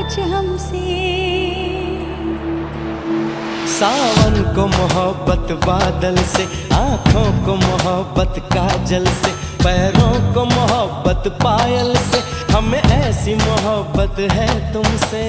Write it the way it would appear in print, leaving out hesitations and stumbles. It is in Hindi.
कुछ हमसे। सावन को मोहब्बत बादल से, आँखों को मोहब्बत काजल से, पैरों को मोहब्बत पायल से, हमें ऐसी मोहब्बत है तुमसे।